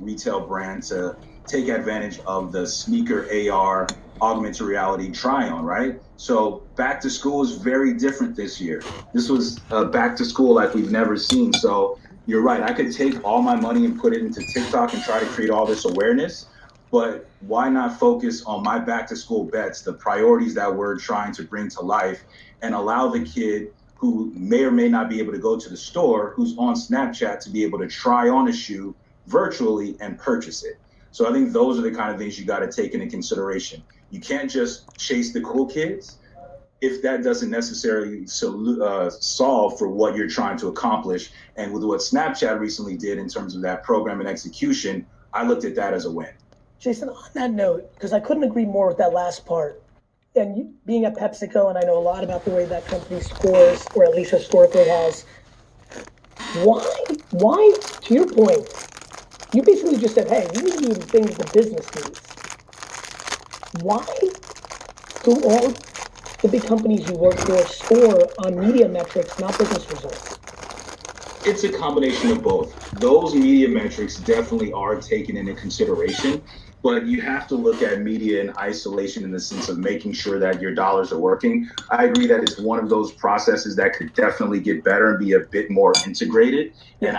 retail brand to take advantage of the sneaker AR augmented reality try on, right? So back to school is very different this year. This was back to school like we've never seen. So you're right. I could take all my money and put it into TikTok and try to create all this awareness. But why not focus on my back to school bets, the priorities that we're trying to bring to life, and allow the kid who may or may not be able to go to the store, who's on Snapchat, to be able to try on a shoe virtually and purchase it. So I think those are the kind of things you got to take into consideration. You can't just chase the cool kids if that doesn't necessarily solve for what you're trying to accomplish. And with what Snapchat recently did in terms of that program and execution, I looked at that as a win. Jason, on that note, because I couldn't agree more with that last part, and being at PepsiCo, and I know a lot about the way that company scores, or at least historically has, why, to your point, you basically just said, hey, we need to do the things the business needs. Why do all the big companies you work for score on media metrics, not business results? It's a combination of both. Those media metrics definitely are taken into consideration, but you have to look at media in isolation in the sense of making sure that your dollars are working. I agree that it's one of those processes that could definitely get better and be a bit more integrated. You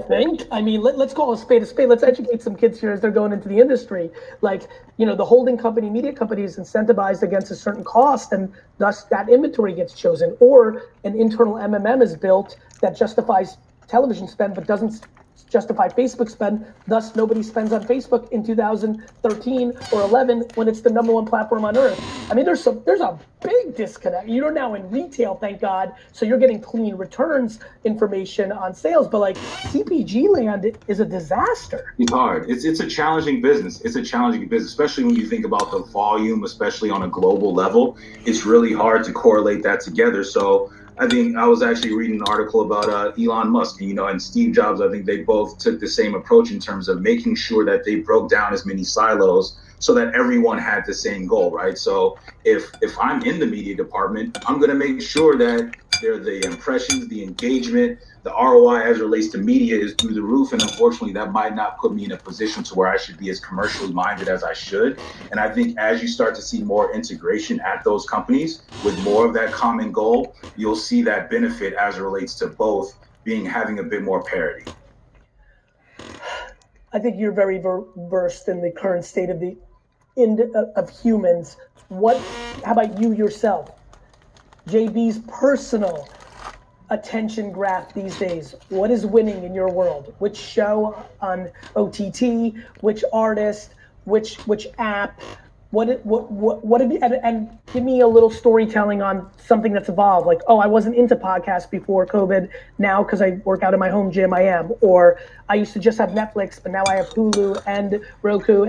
think? I mean, let's call a spade a spade. Let's educate some kids here as they're going into the industry. Like, the holding company, media company is incentivized against a certain cost, and thus that inventory gets chosen. Or an internal MMM is built that justifies television spend but doesn't justify Facebook spend. Thus, nobody spends on Facebook in 2013 or 11 when it's the number one platform on earth. I mean, there's a big disconnect. You're now in retail, thank God, so you're getting clean returns information on sales. But like CPG land is a disaster. It's hard. It's a challenging business. It's a challenging business, especially when you think about the volume, especially on a global level. It's really hard to correlate that together. So I think I was actually reading an article about Elon Musk, and Steve Jobs. I think they both took the same approach in terms of making sure that they broke down as many silos so that everyone had the same goal, right? So if I'm in the media department, I'm going to make sure that the impressions, the engagement, the ROI as it relates to media is through the roof. And unfortunately, that might not put me in a position to where I should be as commercially minded as I should. And I think as you start to see more integration at those companies with more of that common goal, you'll see that benefit as it relates to both having a bit more parity. I think you're very versed in the current state of humans. How about you yourself? JB's personal attention graph these days. What is winning in your world? Which show on OTT? Which artist? Which app? What have you, and give me a little storytelling on something that's evolved. Like, I wasn't into podcasts before COVID. Now, because I work out in my home gym, I am. Or I used to just have Netflix, but now I have Hulu and Roku,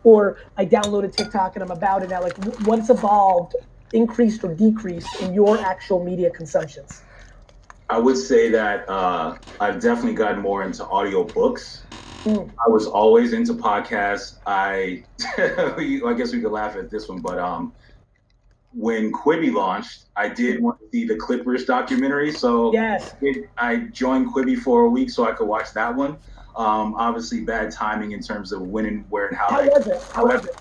or I downloaded TikTok and I'm about it now. Like, what's evolved, increased or decreased in your actual media consumptions? I would say that I've definitely gotten more into audiobooks. I was always into podcasts. I guess we could laugh at this one, but when Quibi launched, I did want to see the Clippers documentary. So yes, I joined Quibi for a week so I could watch that one. Obviously, bad timing in terms of when and where and how. How was it?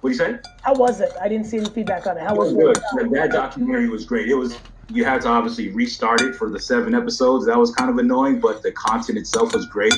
What do you say? How was it? I didn't see any feedback on it. How was it? That documentary was great. You had to obviously restart it for the 7 episodes. That was kind of annoying, but the content itself was great.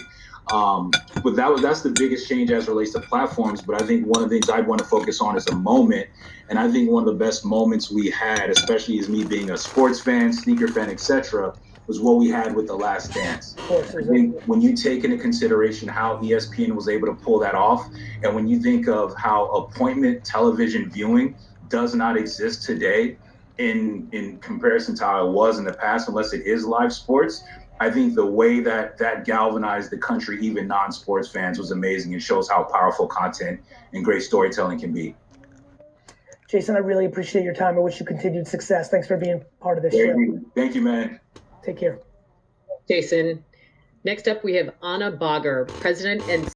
But that's the biggest change as it relates to platforms. But I think one of the things I'd want to focus on is a moment. And I think one of the best moments we had, especially as me being a sports fan, sneaker fan, etc., was what we had with The Last Dance. I think when you take into consideration how ESPN was able to pull that off, and when you think of how appointment television viewing does not exist today in comparison to how it was in the past, unless it is live sports, I think the way that galvanized the country, even non-sports fans, was amazing and shows how powerful content and great storytelling can be. Jason, I really appreciate your time. I wish you continued success. Thanks for being part of this show. Thank you, man. Take care. Jason. Next up, we have Anna Bagger, President and